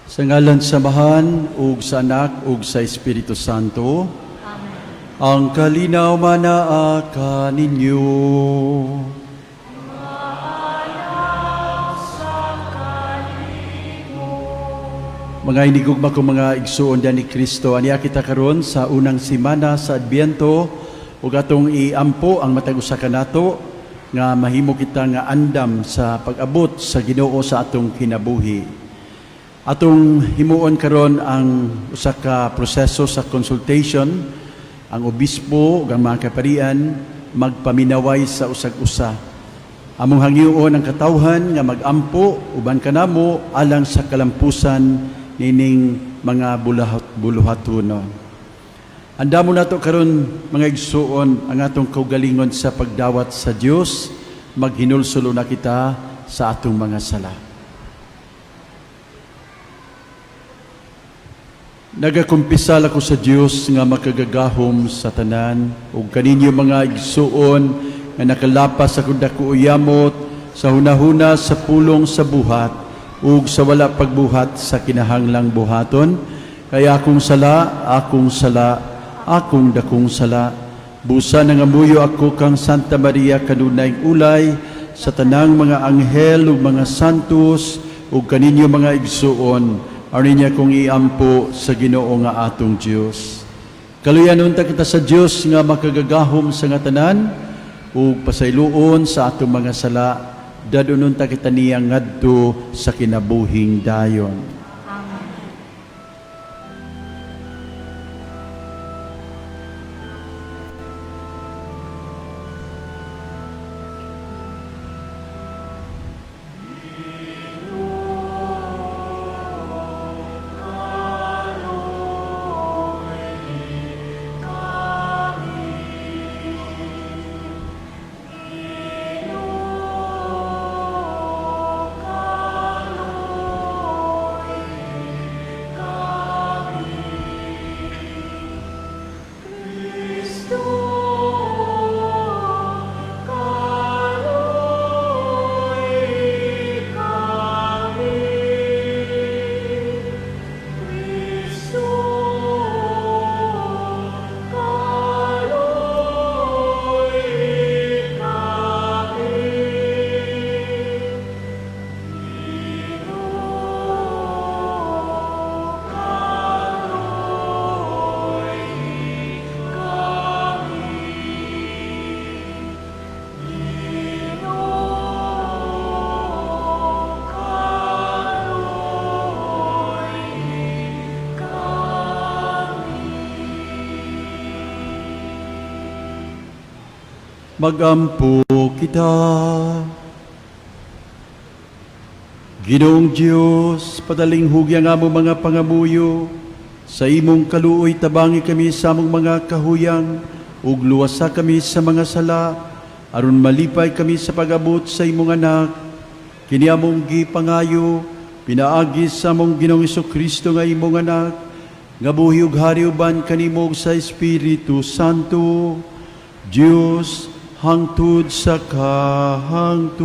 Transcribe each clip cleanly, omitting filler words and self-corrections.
Sa ngalan sa Amahan, ug sa Anak, ug sa Espiritu Santo. Amen. Ang kalinaw manaa kaninyo. Mga inigugma ko mga igsuon diyan ni Kristo, aniya kita karon sa unang simana sa Adbyento, ug atong iampo ang matag usa ka nato nga mahimo kita nga andam sa pag-abot sa Ginoo sa atong kinabuhi. Atong himuon karon ang usa ka proseso sa consultation, ang obispo ug ang mga kaparian magpaminaway sa usag-usa. Among hangyoon ang katawhan nga magampo uban kanamo alang sa kalampusan nining mga buluhatonon. Anda mo nato karon mga igsuon ang atong kaugalingon sa pagdawat sa Dios, maghinulsulo na kita sa atong mga sala. Nagakumpisal ako sa Dios nga makagagahom sa tanan ug kaninyo mga igsuon nga nakalapas sa dako uyamot sa hunahuna sa pulong sa buhat ug sa wala pagbuhat sa kinahanglang buhaton, kaya akong sala, akong dakong sala. Busa nangamuyo ako kang Santa Maria kanunay ulay sa tanang mga anghel ug mga santos ug kaninyo mga igsuon, aron niya kong iampo sa Ginoo nga atong Dios. Kaluyanon ta kita sa Dios nga makagagahom sa nga tanan ug pasayloon sa atong mga sala. Dadunon ta kita niya ngadto sa kinabuhing dayon. Amen. Magampo kita. Ginoong Diyos, padaling hugya nga mo mga pangamuyo, sa imong kaluoy tabangi kami sa among mga kahuyang, ug luwasa kami sa mga sala, aron malipay kami sa pag-abot sa imong anak. Kini among gipangayo, pinaagi sa among Ginoong Jesucristo nga imong anak, nga buhi ug hari uban kanimo sa Espiritu Santo, Diyos, hangtod sa kahangturan.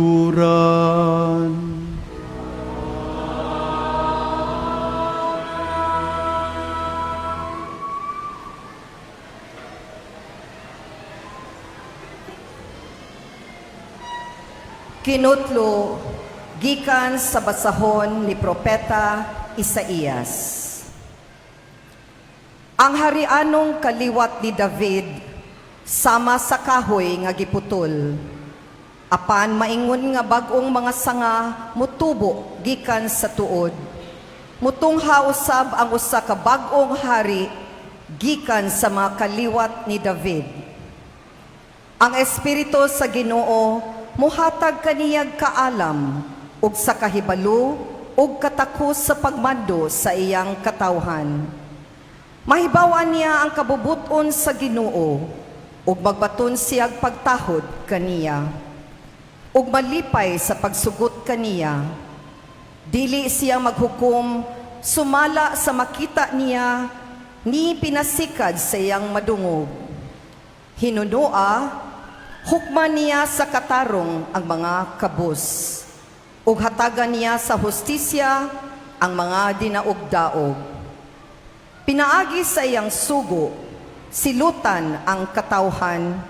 Kinutlo, gikan sa basahon ni Propeta Isaías. Ang harianong kaliwat ni David, sama sa kahoy nga giputol. Apan maingon nga bag-ong mga sanga mutubo gikan sa tuod. Mutungha usab ang usa ka bag-ong hari gikan sa mga kaliwat ni David. Ang Espiritu sa Ginoo muhatag kaniyag kaalam ug sa kahibalo ug katakos sa pagmando sa iyang katawhan. Mahibawan niya ang kabubuton sa Ginoo ug magbaton siyag pagtahod kaniya ug malipay sa pagsugot kaniya. Dili siya maghukom sumala sa makita niya ni pinasikad sa iyang madungog. Hinunoa hukman niya sa katarong ang mga kabus ug hatagan niya sa hustisya ang mga dinaog-daog. Pinaagi sa iyang sugo, silutan ang katawhan,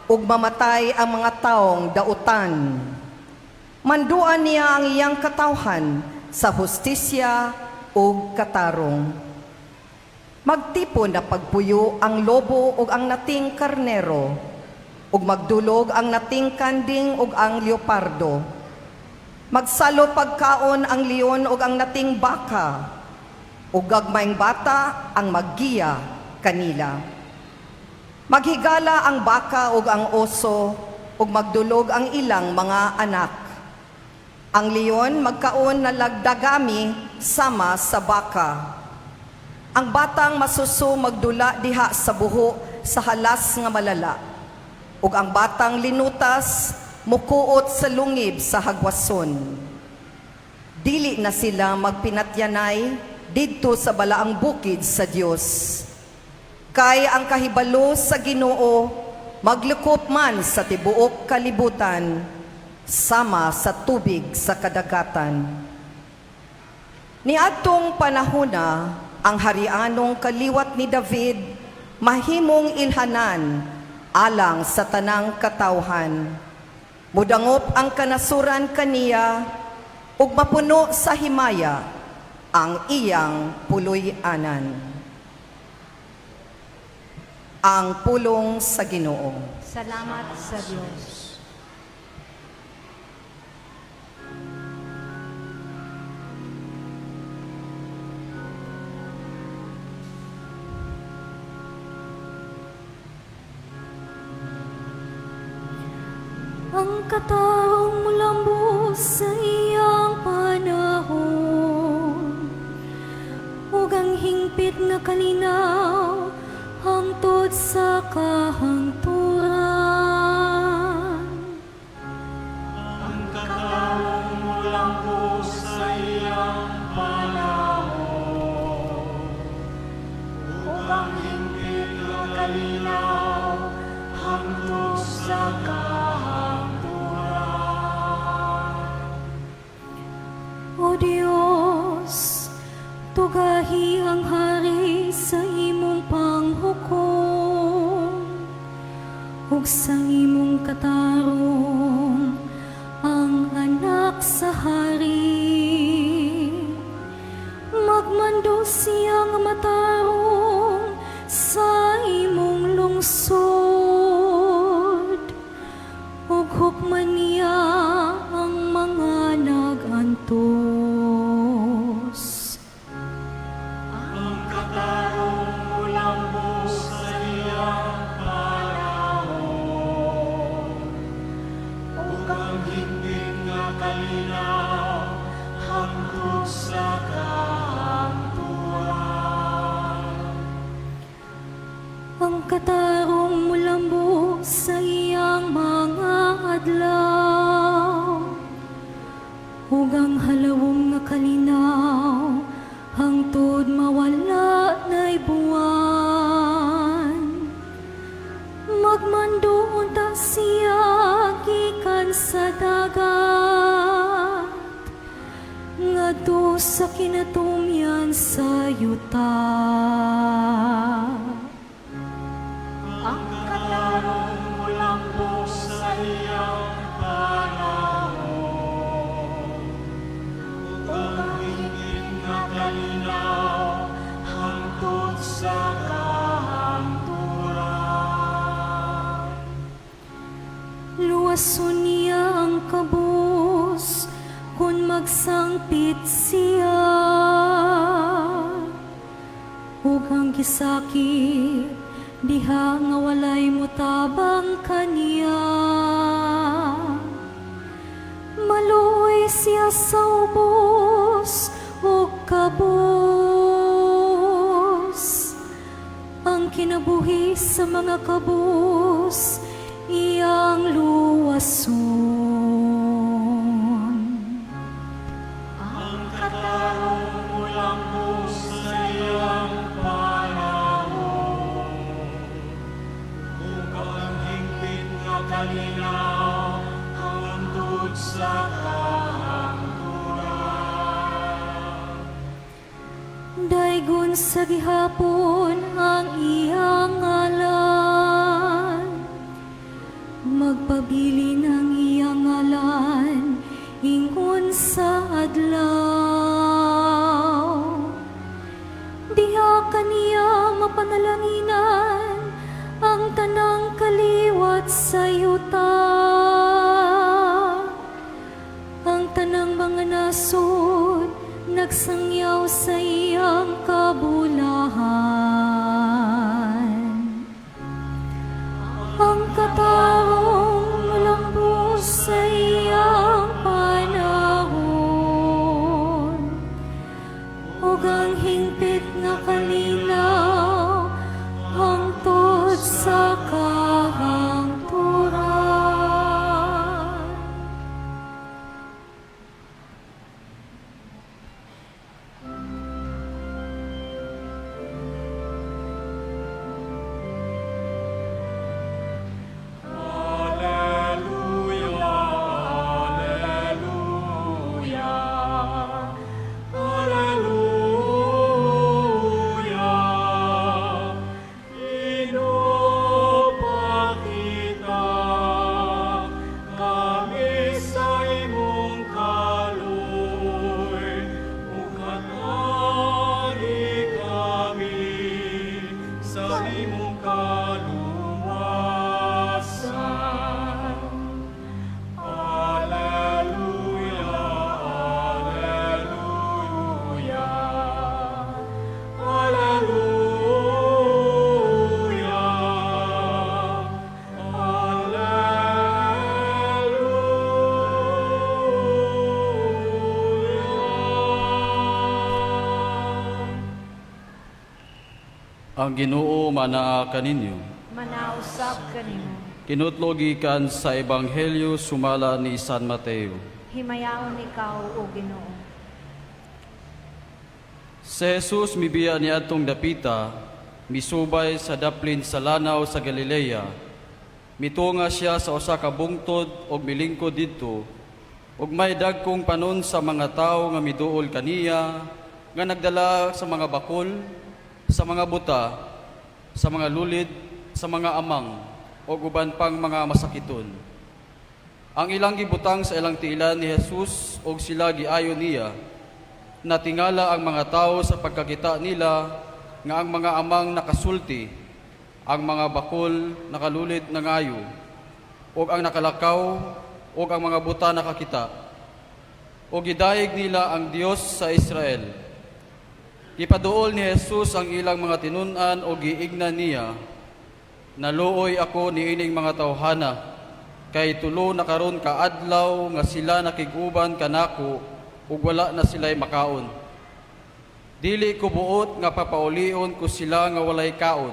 ug mamatay ang mga taong dautan. Manduan niya ang iyang katawhan sa hustisya ug katarong. Magtipon na pagpuyo ang lobo ug ang nating karnero, ug magdulog ang nating kanding ug ang leopardo. Magsalo pagkaon ang leon ug ang nating baka, ug gagmayng bata ang maggiya kanila. Maghigala ang baka ug ang oso, ug magdulog ang ilang mga anak. Ang leon magkaon na lagdagami sama sa baka. Ang batang masuso magdula diha sa buho sa halas nga malala, ug ang batang linutas mukuot sa lungib sa hagwason. Dili na sila magpinatyanay didto sa balaang bukid sa Dios. Kay ang kahibalo sa Ginoo maglukop man sa tibuok kalibutan, sama sa tubig sa kadagatan. Niadtong panahona, ang harianong kaliwat ni David mahimong ilhanan alang sa tanang katawhan. Mudangop ang kanasuran kaniya, ug mapuno sa himaya ang iyang puloy-anan. Ang pulong sa Ginoo. Salamat sa Diyos. Ang katawang mulambos sa iyang panahon, ug ang hingpit nga kalinaw hangtod sa kahangturan. Ang katawang mulambos sa iyang panahon, ug ang hingpit nga kalinaw hangtod sa kahangturan. O Diyos, tugahi ang hari sa imong panghukom, ug sa imong katarong ang anak sa hari. Magmando siyang matarong sa imong lungsod, ug hukman niya ang mga nagantos. Ang katarong mulambos sa iyang panahon, ug ang hingpit nga kalinaw hangtod sa kahangturan. Ang katarong mulambos sa iyang mga adlaw, ug ang halawom nga kalinaw hangtod mawala na'y buwan. Magmandoon ta siya gikan sa dagat, ngadto sa kinatumyan sa yuta. Ang katarong mulambos sa iyang panahon, ug ang hingpit nga kalinaw hangtod sa kahangturan. Luwason niya ang kabus kung magsangpit siya, ug ang gisakit diha nga walay mutabang kaniya. Maluoy siya sa ubos ug kabus, ang kinabuhi sa mga kabus iyang luwason. Ang katarong mulambos sa iyang panahon, ug ang hingpit nga kalinaw hangtod sa kahangturan. Daigon sa gihapon ang iyang ngalan, magpabilin ang iyang ngalan, ingon sa adlaw. Diha kaniya mapanalanginan ang tanang kaliwat sa yuta. Ang tanang mga nasod nagsangyaw sa iyang kabulahan. Ang kataong malambos sa iyang panahon, ug ang hingpit nga kalinaw hangtod sa kahangturan. Alleluia, alleluia, alleluia. Inopakita kami sa imong kaloy, ukatani kami sa imong kaluwasan. Alleluia, alleluia, alleluia, alleluia. Ang Ginoo manaa kaninyo. Manausap kanimo. Kinutlogi kan sa Ebanghelyo sumala ni San Mateo. Himayaon ikaw o Ginoo. Si Jesus mibiya ni atong dapita, misubay sa daplin sa lanaw sa Galilea. Mitunga siya sa usa ka bungtod og milingkod didto, ug may dagkong panon sa mga tawo nga miduol kaniya, nga nagdala sa mga bakol, sa mga buta, sa mga lulid, sa mga amang, o uban pang mga masakiton. Ang ilang gibutang sa ilang tiilan ni Jesus og sila giayo niya, natingala ang mga tao sa pagkakita nila nga ang mga amang nakasulti, ang mga bakol nakalulid na ngayo, og ang nakalakaw, og ang mga buta nakakita. O gidayeg nila ang Dios sa Israel. Ipaduol ni Jesus ang ilang mga tinun-an o giigna niya, naluoy ako ni ining mga tawhana, kay tulo na karon kaadlaw nga sila nakiguban kanako ug wala na sila'y makaon. Dili ko buot nga papaulion ko sila nga walay kaon,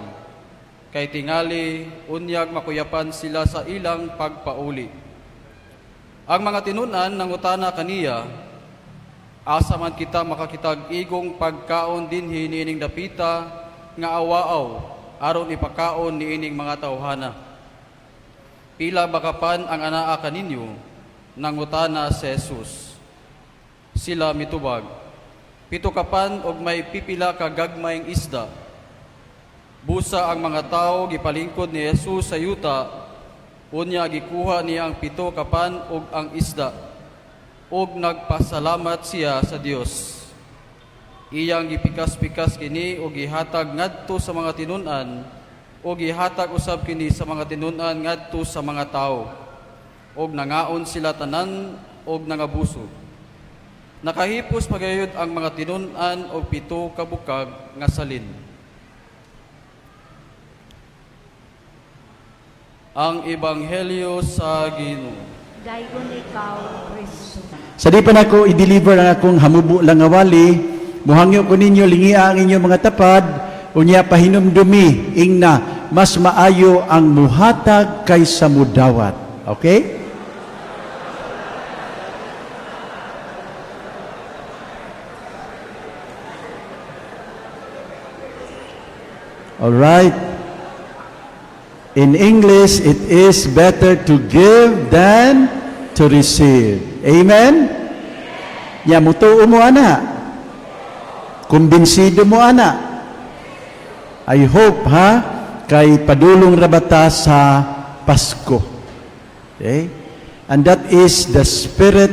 kay tingali unyag makuyapan sila sa ilang pagpauli. Ang mga tinun-an nangutana kaniya, asa man kita makakitag igong pagkaon dinhi niining dapita nga awaaw aron ipakaon niining mga tawhana. Pila bakapan ang anaa kaninyo? Nangutana si Jesus. Sila mitubag, 7 kapan og may pipila ka gagmayng isda. Busa ang mga tao gipalingkod ni Jesus sa yuta, unya gikuha niya ang 7 kapan og ang isda, ug nagpasalamat siya sa Dios. Iyang gipikas-pikas kini og gihatag ngadto sa mga tinun-an, o gihatag usab kini sa mga tinun-an ngadto sa mga tao, og nangaon sila tanan og nangabusog. Nakahipos pagayod ang mga tinun-an og 7 ka bukag nga salin. Ang Ebanghelyo sa Ginoo. Daigon ikaw, Kristo. Sa di pa nako i-deliver ang akong hamubo lang nga wali, muhangyo ko ninyo lingia ang inyong mga tapad, unya pahinumdumi, ingna, mas maayo ang muhatag kaysa mudawat. Okay? All right. In English, it is better to give than to receive. Amen? Ya, mutuo mo ana. Kumbinsido mo, ana? I hope, ha? Kay padulong rabata sa Pasko. Okay? And that is the spirit,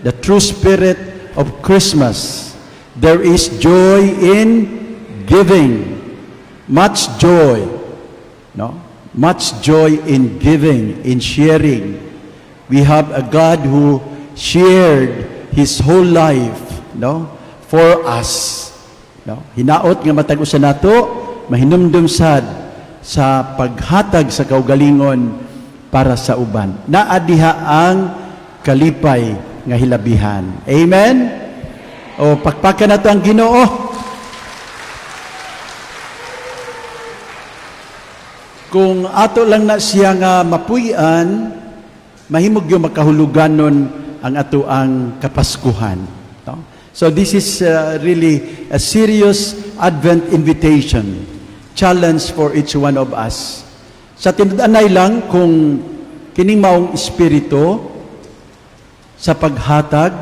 the true spirit of Christmas. There is joy in giving. Much joy. No? Much joy in giving, in sharing. We have a God who shared His whole life, no, for us. No? Hinaot nga matag usa nato, mahinumdum sad sa paghatag sa kaugalingon para sa uban. Naa diha ang kalipay nga hilabihan. Amen. O pakpakan nato ang Ginoo. Kung ato lang na siya nga mapuy-an, mahimog yung makahuluganon ang ato ang kapaskuhan. No? So this is really a serious Advent invitation, challenge for each one of us. Sa tinud-anay lang kung kining maong espiritu sa paghatag,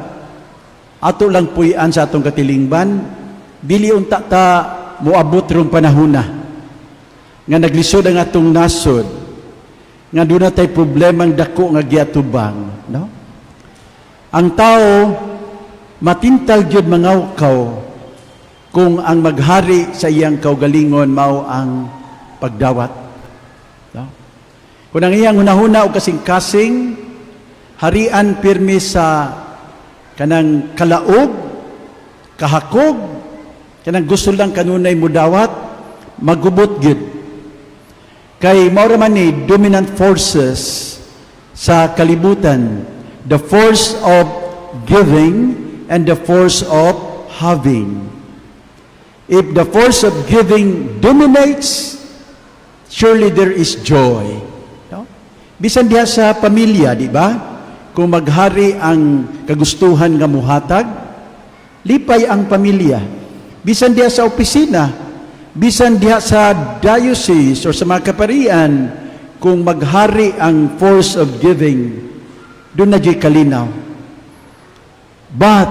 ato lang puy-an sa atong katilingban, dili unta ta moabot rong panahona nga naglisod ang atong nasod, nga doon na tayo problemang dako nga giatubang. No? Ang tao, matintal gyud mangawkaw kung ang maghari sa iyang kaugalingon mao ang pagdawat. No? Kung ang iyang hunahuna o kasing-kasing, harian pirmi sa kanang kalaog, kahakog, kanang gusto lang kanunay mudawat, magubot gyud. Kay mao man ni dominant forces sa kalibutan, the force of giving and the force of having. If the force of giving dominates, surely there is joy. No? Bisan diha sa pamilya, di ba? Kung maghari ang kagustuhan nga muhatag, lipay ang pamilya. Bisan diha sa opisina, bisan diha sa diocese or sa mga kaparian, kung maghari ang force of giving, doon na di kalinaw. But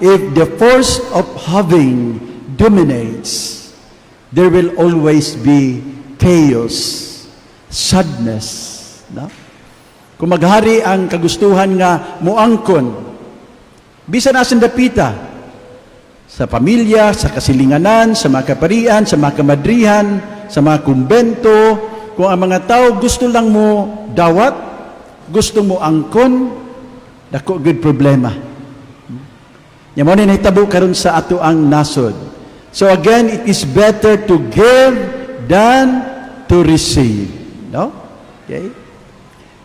if the force of having dominates, there will always be chaos, sadness. No? Kung maghari ang kagustuhan nga muangkon, bisan asan dapita, sa pamilya, sa kasilinganan, sa mga kaparian, sa mga kamadrihan, sa mga kumbento, kung ang mga tao gusto lang mo dawat, gusto mo angkon, dako good problema. Yan mo na hitabo karon sa ato ang nasod. So again, it is better to give than to receive. No? Okay?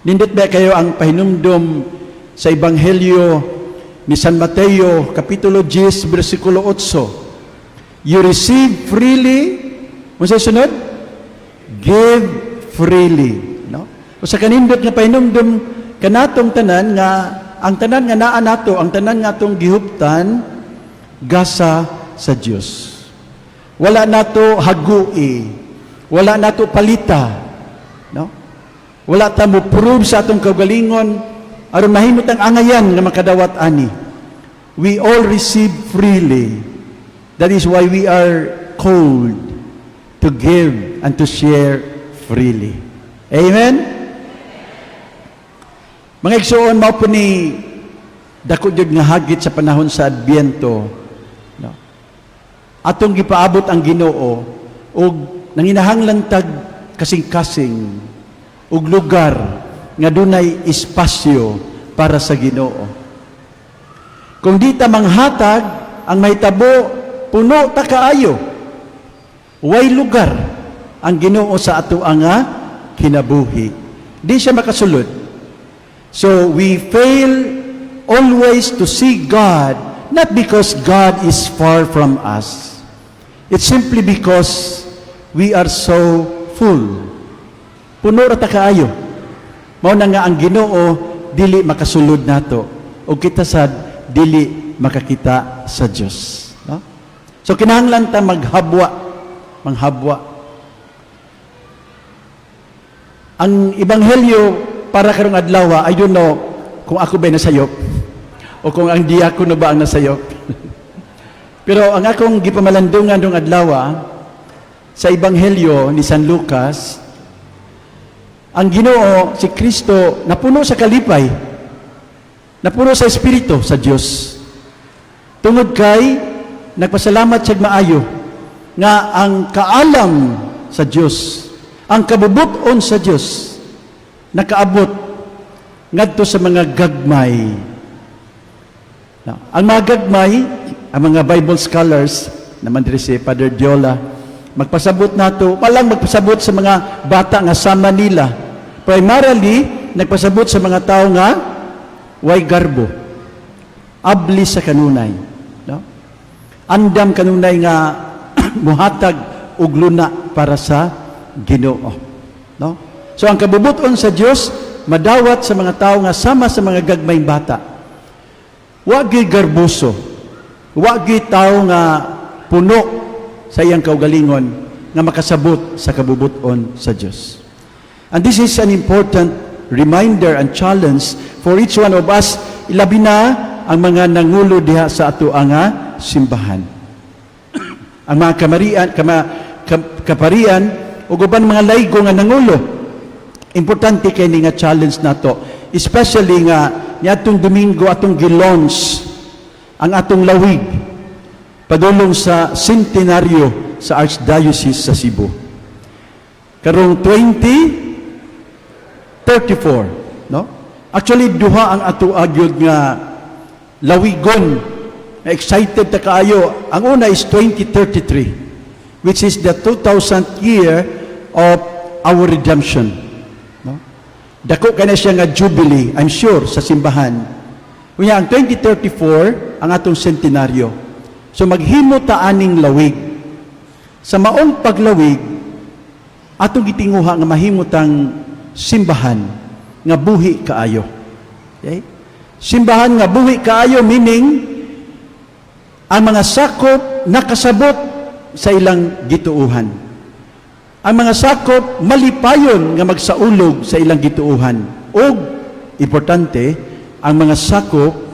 Nindot ba kayo ang pahinumdum sa Ebanghelyo ni San Mateo, Kapitulo 10, versikulo 8. You receive freely, mo sa sunod? Give freely. No? O sa kanindot nga pahinumdum, kanatong tanan nga, ang tanan nga naa nato, ang tanan nga atong gihuptan, gasa sa Dios. Wala nato hagui, wala nato palita. No? Wala ta mo prove sa atong kaugalingon, aron mahimot ang angayan nga makadawat ani. We all receive freely. That is why we are called to give and to share freely. Amen? Mga igsoon, mao po ni dako jud nga hagit sa panahon sa Adbyento. No? Atong gipaabot ang Ginoo og nanginahanglan tag kasing-kasing ug lugar nga dunay espasyo para sa Ginoo. Kung di ta manghatag, ang mahitabo, puno ta kaayo. Way lugar ang Ginoo sa ato nga kinabuhi. Di siya makasulod. So we fail always to see God, not because God is far from us. It's simply because we are so full. Puno ra ta kaayo. Mao na nga ang Ginoo dili makasulod nato o kita sad dili makakita sa Dios, no? So kinahanglan ta manghabwa. Ang ebanghelyo para karong adlaw, I don't know kung ako ba nasayop o kung ang diakono ba ang nasayop. Pero ang akong gipamalandungan dong adlaw sa Ebanghelyo ni San Lucas, ang Ginoo si Kristo napuno sa kalipay, napuno sa Espiritu sa Dios. Tungod kay nagpasalamat siya maayo nga ang kaalam sa Dios, ang kabubuton sa Dios nakaabot ngadto sa mga gagmay. Ang mga gagmay, ang mga Bible scholars naman diri si Father Diola, magpasabot nato, walang magpasabot sa mga bata nga sama nila. Primarily, nagpasabot sa mga tao nga way garbo, abli sa kanunay, no? Andam kanunay nga muhatag og luna para sa Ginoo, no? So ang kabubuton sa Dios madawat sa mga tao nga sama sa mga gagmayng bata. Wa gyud garboso, wa gyud tao nga puno sa iyang kaugalingon nga makasabot sa kabubuton sa Dios. And this is an important reminder and challenge for each one of us, ilabi na ang mga nangulo diha sa ato nga simbahan. Ang mga kaparian o uban mga laygo nga nangulo, importante kay ni nga challenge nato, especially nga niadtong Domingo atong gilons ang atong lawig padulong sa centenaryo sa Archdiocese sa Cebu. Karong 2034, no? Actually duha ang ato agyod nga lawigon. Excited ta kaayo. Ang una is 2033, which is the 2000th year of our redemption, no? Dako kana siya nga jubilee, I'm sure, sa simbahan. Unya ang 2034 ang atong centenaryo. So maghimo ta aning lawig. Sa maong paglawig, atong gitinguha nga mahimutang simbahan nga buhi kaayo. Okay? Simbahan nga buhi kaayo meaning ang mga sakop nakasabot sa ilang gituuhan. Ang mga sakop malipayon nga magsaulog sa ilang gituuhan. O importante, ang mga sakop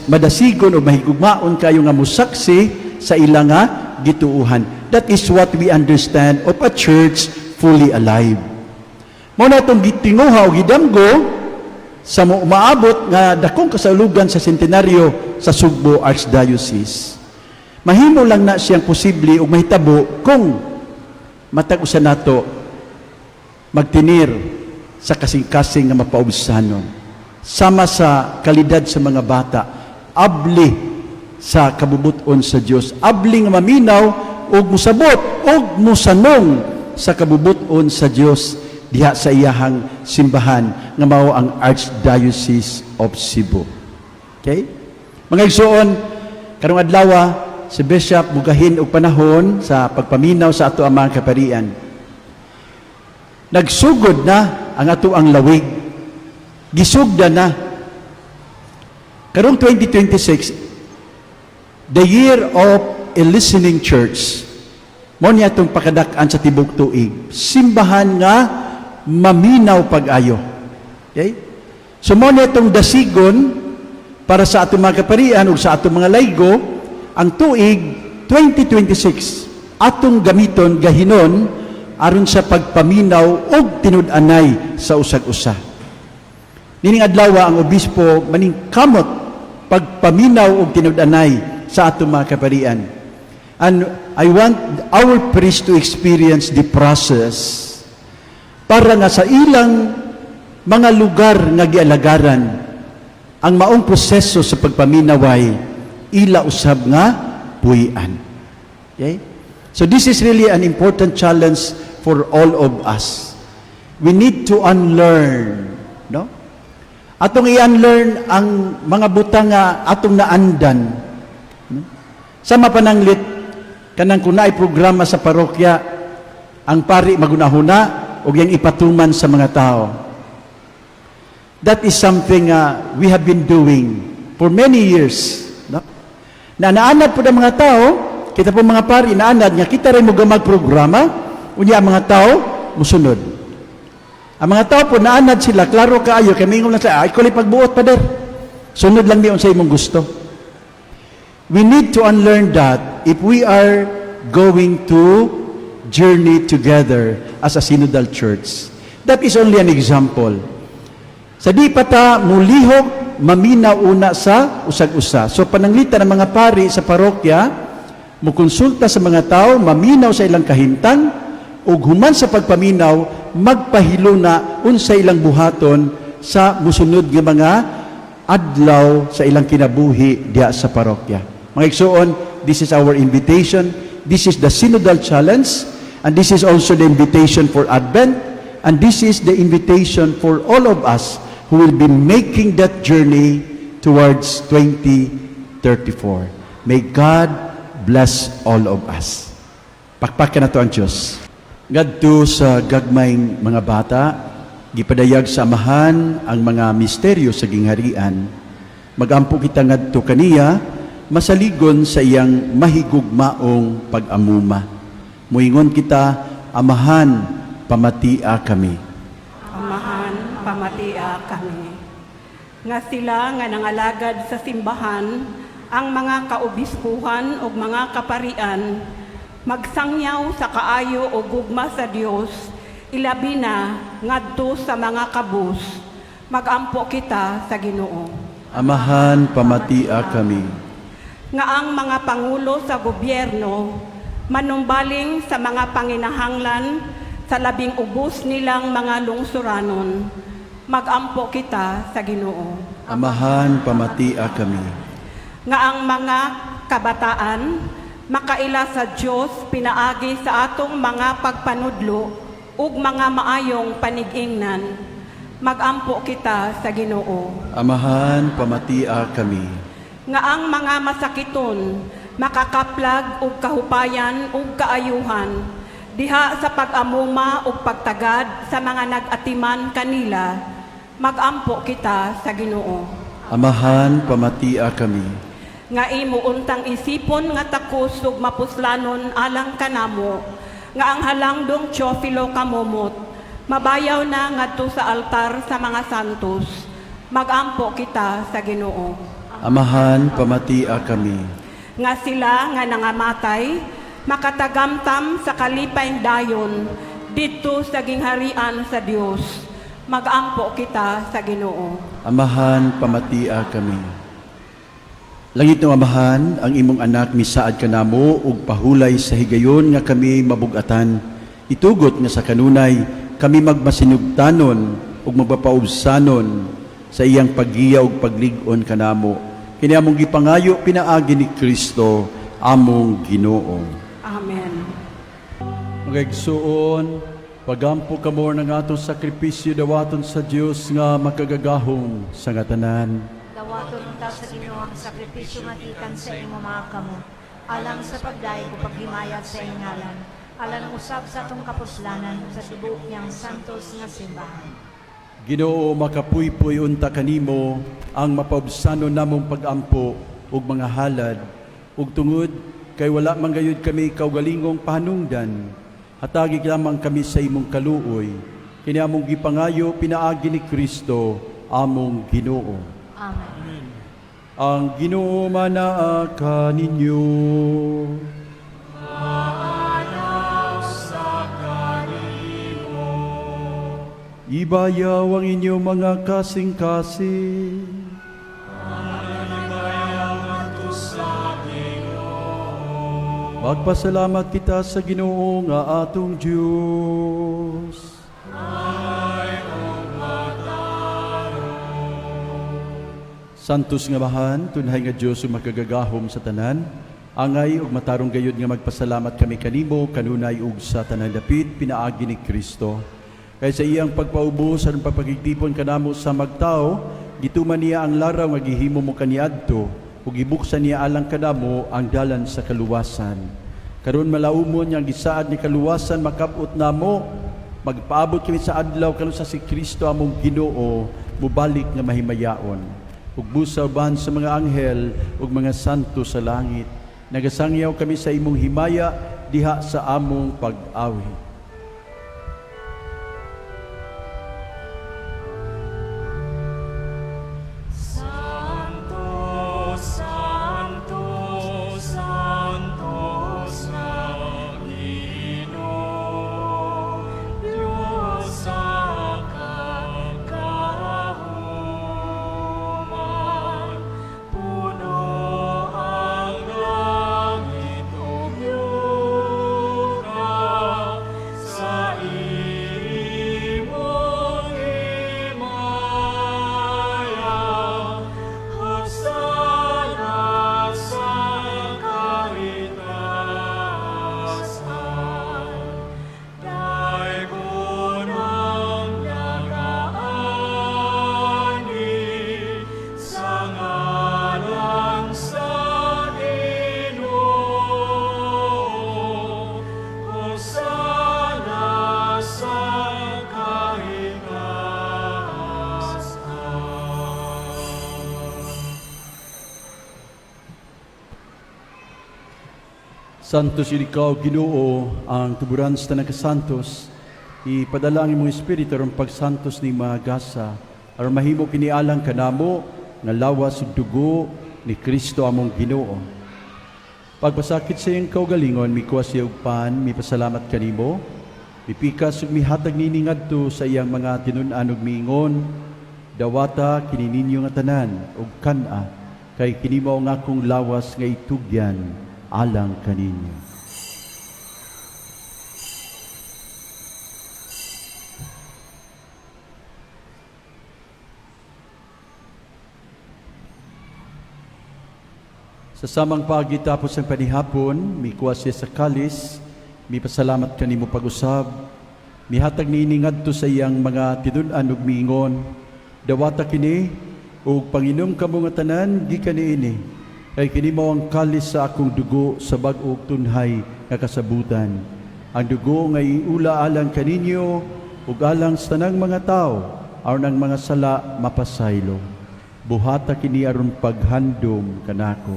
madasigon o mahigugmaon kayo nga musaksi sa ilang gituuhan. That is what we understand of a church fully alive. Mao na itong gitinguha o gidamgo sa maabot nga dakong kasaulugan sa centenaryo sa Sugbo Archdiocese. Mahimo lang na siyang posible o mahitabo kung matag-usa nato magtinir sa kasing-kasing nga mapaubsanon. Sama sa kalidad sa mga bata, abli sa kabubuton sa Dios, abli nga maminaw ug musabot ug musanong sa kabubuton sa Dios diha sa iyahang simbahan nga mao ang Archdiocese of Cebu. Okay? Mga igsoon, karong adlaw si Bishop mugahin og panahon sa pagpaminaw sa ato ang mga kaparian. Nagsugod na ang ato ang lawig. Gisugda na. Karong 2026, the year of a listening church. Mao niya itong pakadak-an sa tibok tuig. Simbahan nga maminaw pag-ayo. Okay? So mao niya itong dasigon para sa atong mga kaparian o sa atong mga laygo, ang tuig 2026 atong gamiton gahinon aron sa pagpaminaw og tinud-anay sa usag-usa. Nining adlaw ang obispo maning kamot pagpaminaw og tinud-anay sa atong mga kaparian. And I want our priest to experience the process para nga sa ilang mga lugar nga gialagaran ang maong proseso sa pagpaminaway ila usab nga puy-an. Okay? So this is really an important challenge for all of us. We need to unlearn, no? Atong i-unlearn ang mga butang nga atong naandan. No? Sama pananglit kanang kunay programa sa parokya ang pari magunahuna og yang ipatuman sa mga tao. That is something we have been doing for many years. No? Na naanad po ng mga tao, kita po mga pari, naanad nga, kita rin mo magprograma, unya ang mga tao, musunod. Ang mga tao po, naanad sila, klaro kaayo, kaya mingon lang sa, ay, kulit pagbuot pa der. Sunod lang niyon sa imong gusto. We need to unlearn that if we are going to journey together as a synodal church. That is only an example. Sa di pata mulihok, maminaw una sa usag-usa. So pananglita ng mga pari sa parokya, mukonsulta sa mga tao, maminaw sa ilang kahimtang, ug human sa pagpaminaw, magpahilo na unsa ilang buhaton sa musunod nga mga adlaw sa ilang kinabuhi diya sa parokya. Mga igsoon, this is our invitation. This is the synodal challenge, and this is also the invitation for Advent, and this is the invitation for all of us who will be making that journey towards 2034. May God bless all of us. Pakpakan na to ang Diyos. Ngadto sa gagmayng mga bata, gipadayag sa amahan ang mga misteryo sa gingharian. Magampo kita ngadto kaniya, masaligon sa iyang mahigugmaong pag-amuma. Muingon kita, amahan, pamatia kami. Amahan, pamatia kami. Nga sila nga nangalagad sa simbahan, ang mga kaobispuhan o mga kaparian, magsangyaw sa kaayo o gugma sa Dios, ilabi na ngadto sa mga kabus, magampo kita sa Ginoo. Amahan, pamatia kami. Nga ang mga pangulo sa gobyerno, manumbaling sa mga panginahanglan sa labing ubos nilang mga lungsuranon, magampo kita sa Ginoo. Amahan, pamatia kami. Nga ang mga kabataan, makaila sa Dios pinaagi sa atong mga pagpanudlo ug mga maayong panigingnan, magampo kita sa Ginoo. Amahan, pamatia kami. Nga ang mga masakiton, makakaplag ug kahupayan ug kaayuhan, diha sa pag-amuma ug pagtagad sa mga nag-atiman kanila, magampo kita sa Ginoo. Amahan, pamatia kami. Nga imo untang isipon nga takos ug mapuslanon alang kanamo, nga ang halangdong Teofilo kamumot, mabayaw na ngadto sa altar sa mga santos, magampo kita sa Ginoo. Amahan, pamatia kami. Nga sila nga nangamatay, makatagamtam sa kalipayng dayon, dito sa gingharian sa Dios, magampo kita sa Ginoo. Amahan, pamatia kami. Langit ng Amahan, ang imong anak misaad kanamo ug pahulay sa higayon nga kami mabugatan. Itugot nga sa kanunay, kami magmasinugtanon ug magpapaubsanon sa iyang paggiya ug paglig-on kanamo. Kini among gipangayo pinaagi ni Kristo, among Ginoo. Amen. Mga igsuon, pagampo kamo ng atong sakripisyo dawaton sa Dios nga makagagahong sa ngatanan. Dawaton ta sa Ginoo ang sakripisyo matikan sa imo mga kamo, alang sa pagdaig o paghimayat sa ingalan, alang usab sa atong kapuslanan sa tibuok niyang santos nga simbahan. Ginoo, makapuypoy unta kanimo ang mapaubsanon namong pagampo ug mga halad ug tungod kay wala man gayud kami kaugalingong pahanungdan, hatagi lamang kami sa imong kaluoy. Kini among gipangayo pinaagi ni Kristo, among Ginoo. Amen. Ang Ginoo manaa kaninyo. Ibayaw ang inyong mga kasing-kasing. Magpasalamat kita sa Ginoo nga atong Diyos. Santos nga mahan, tunhay nga Diyos ug makagagahom sa tanan, angay ug matarong gayud nga magpasalamat kami kanimo kanunay ug sa tanan dapit pinaagi ni Kristo. Kaya sa iyang pagpaubos at pagpagigtipon kanamo sa magtao, gituman niya ang laraw nga gihimo mo kaniadto, ug gibuksan niya alang kanamo ang dalan sa kaluwasan. Karon malaumon yang gisaad ni kaluwasan makabot namo, magpaabot kami sa adlaw karon sa si Kristo among Ginoo, mubalik nga mahimayaon. Ug busa-ban sa mga anghel ug mga santo sa langit, nagasangyaw kami sa imong himaya diha sa among pag-awi. Santo, Santos ikaw, Ginoo, ang tuburan sa tanang kasantos, ipadala ang imong espiritu aron pagsantos ni magasa, aron mahimo kinialang kanamo nga lawas ug dugo ni Kristo among Ginoo. Pagpasakit sa iyang kaugalingon, mikuha siya og pan, mipasalamat kanimo, mipikas ug mihatag nini ngadto sa iyang mga tinun-an ug miingon, dawata kini ninyo nga tanan ug kana, kay kini mao nga akong lawas nga itugyan alang kaninyo. Sa samang pagitapos ng panihapon, mikuha siya sa kalis, mipasalamat kanimo pag-usab, mihatag niini ngadto sa iyang mga tinun-an ug miingon, dawata kini ug panginom kamo nga tanan gikan niini, kay kini mao ang kalis sa akong dugo sa bag-o ug tunhay nga kasabutan. Ang dugo nga iula alang kaninyo ug alang sa tanang mga tao aron ang mga sala mapasaylo. Buhata kini aron paghandom kanako.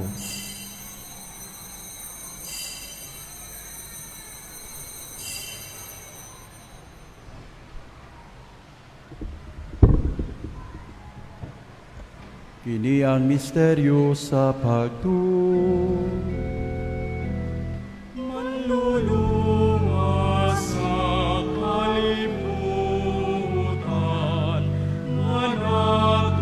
Kini ang misteryo sa pagtuo. Manlulunga sa kalibutan, manatubos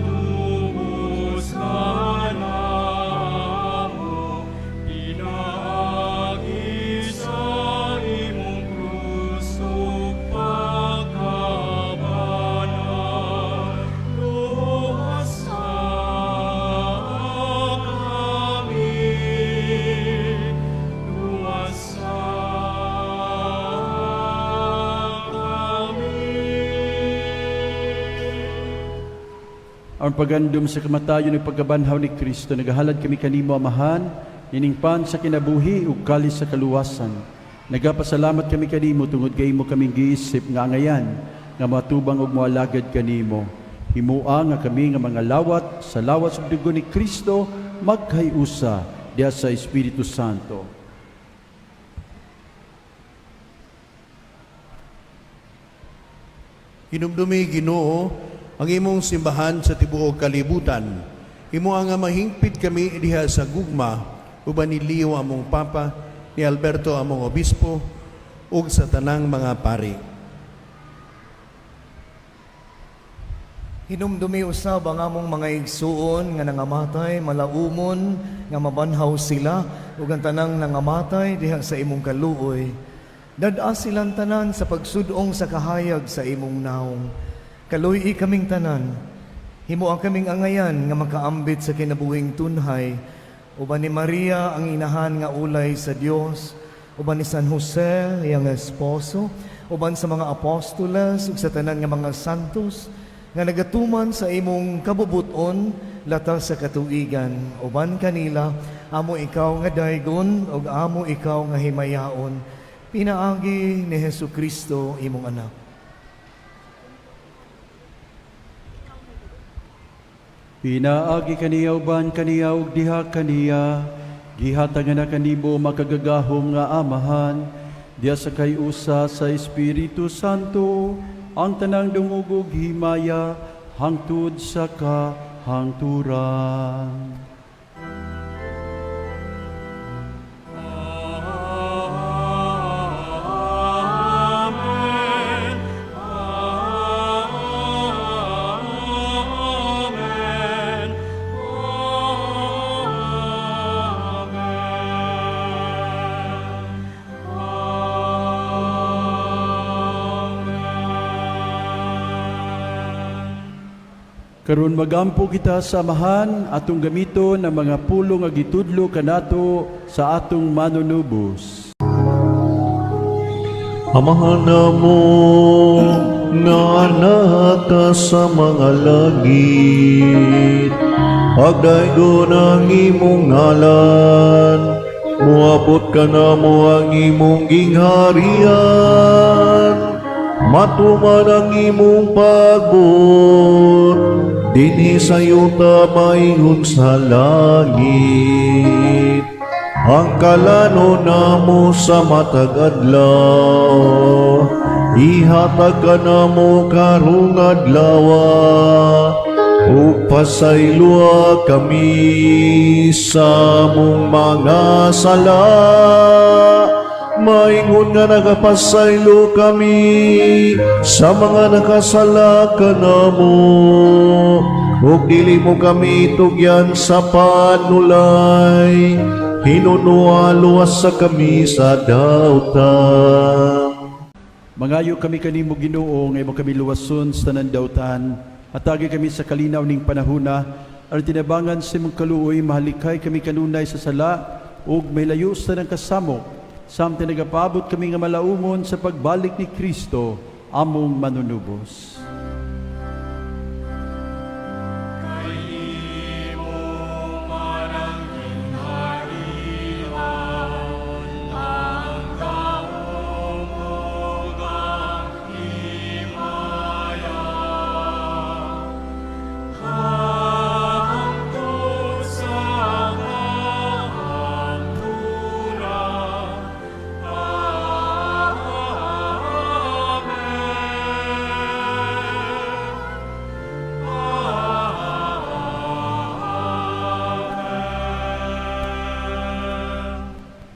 ka namo, pinaagi sa imong krus ug pagkabanan, luwasa Ang pagandom sa kamatayon ng pagkabanhaw ni Kristo, nagahalad kami kanimo, Amahan, niningpan sa kinabuhi ug kalis sa kaluwasan. Nagapasalamat kami kanimo tungod kay imo kaming giisip nga angayan, nga matubang ug moalagad kanimo. Himua nga kami nga mga lawat sa lawas ug dugo ni Kristo magkayusa diha sa Espiritu Santo. Hinumdumi, Ginoo, ang imong simbahan sa tibuok kalibutan. Imo nga mahingpit kami diha sa gugma, uban ni Leo among Papa, ni Alberto among Obispo, ug sa tanang mga pari. Hinumdumi usab ang among mga igsuon nga nangamatay, malaumon nga mabanhaw sila, ug ang tanang nangamatay diha sa imong kaluoy. Dad-a silang tanan sa pagsudong sa kahayag sa imong naong. Kaluy kaming tanan, himo ang kaming angayan nga makaambit sa kinabuhing tunhay, uban ni Maria ang inahan nga ulay sa Dios, uban ni San Jose yang esposo, uban sa mga apostoles ug sa tanan nga mga santos nga nagatuman sa imong kabubuton latas sa katuigan, uban kanila amo ikaw nga daygon ug amo ikaw nga himayaon, pinaagi ni Hesukristo imong anak. Pinaagi kaniya uban kaniya ug diha kaniya, gihatangan na kanimo makagagahom nga Amahan, diha sa kayusa sa Espiritu Santo, ang tanang dungog ug himaya hangtod sa kahangturan. Karon magampo kita sa Amahan, atong gamito ng mga pulo nga gitudlo kanato sa atong manunubos. Amahan namo nga anak sa mga langit, pagdaygon ang imong ngalan, muabot ka namo ang imong gingharian, matuman ang imong pagbot, dinhi sa yuta maingon sa langit. ang kalano namo sa matag adlaw, ihatag ka namo karong adlawa, ug pasaylua kami sa mong mga sala. Maingon nga nagapasaylo kami sa mga nakasala kanamo, ug dili mo kami tugyan sa panulay, hinunua luwas sa kami sa dautan. Mangayo kami kanimo Ginoo nga imo kami luwason sa tanan dautan. Hatagi kami sa kalinaw ning panahuna, aron tinabangan sa imong kaluoy mahalikay kami kanunay sa sala ug may layo sa nang kasamok. Samtang nagapabot kami nga malaumon sa pagbalik ni Kristo, among manunubos.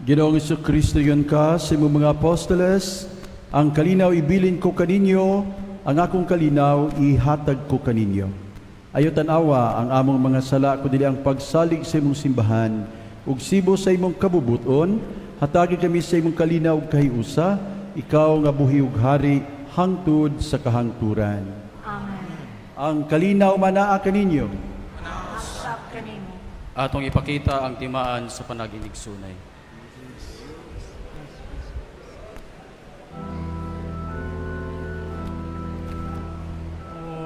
Ginoong Kristo yun ka sa imong mga apostoles, ang kalinaw ibilin ko kaninyo, ang akong kalinaw ihatag ko kaninyo. Ayo tanawa ang among mga sala ko dili ang pagsalig sa imong simbahan, ug sibo sa imong kabubuton, hatagi kami sa imong kalinaw ug kahiusa, ikaw nga buhi ug hari hangtod sa kahangturan. Amen. Ang kalinaw manaa kaninyo. Usap kanimo. Atong ipakita ang timaan sa panaginig sunay.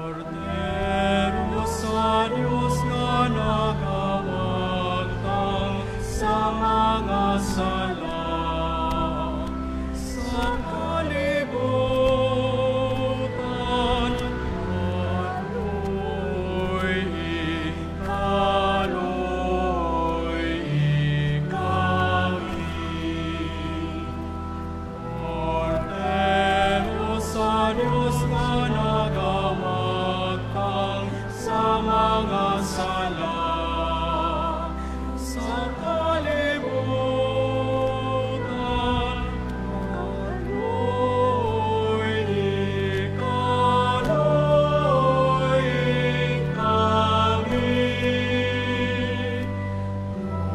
Cordero sa Diyos nga nagawagtang sa mga sala, sa kalibutan, kaloy ikawi. Cordero sa Diyos nga nagawagtang sa mga sala, sa kalibutan, kaloy ikawi.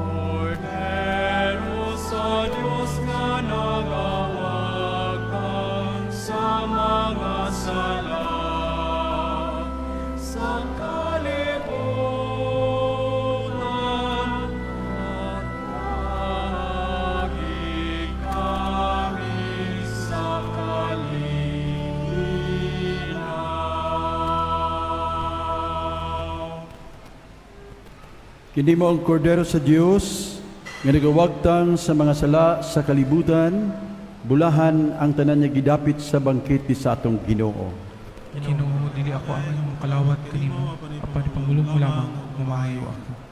Cordero sa Diyos nga nagawagtang sa mga sala, sa kalibutan, at lagi kami sa kalinaw. Kini mo ang kordero sa Dios nga nagawagtang sa mga sala sa kalibutan, bulahan ang tanan niya gidapit sa bangkit sa atong Ginoo. Ginoo, dili ako ang imong kalawat kanimo, apan ipangulong mo lamang, mamahayo ako.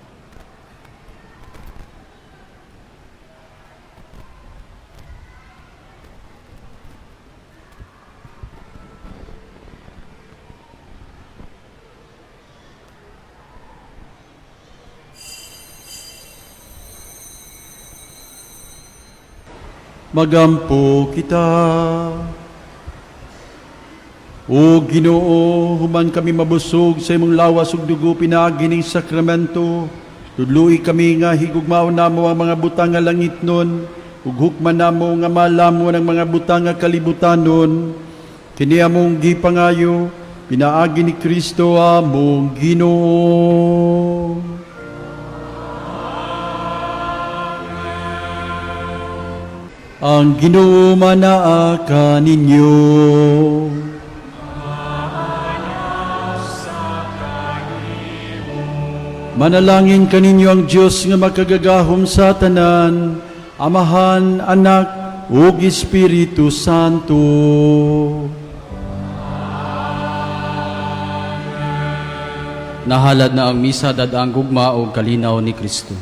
Magampo kita. O Ginoo, human kami mabusog sa imong lawas ug dugo pinaagi ning sakramento. Tudluy kami nga higugmaon namo ang mga butang nga langitnon, ug hukman namo nga malamon ang mga butang nga kalibutanon. Kini among gipangayo, pinaagi ni Kristo among Ginoo. Ang Ginoo manaa kaninyo. Manalangin kaninyo ang Diyos nga makagagahom sa tanan, Amahan, Anak, ug Espiritu Santo. Nahalad na ang misa dadaang gugma o kalinaw ni Kristo.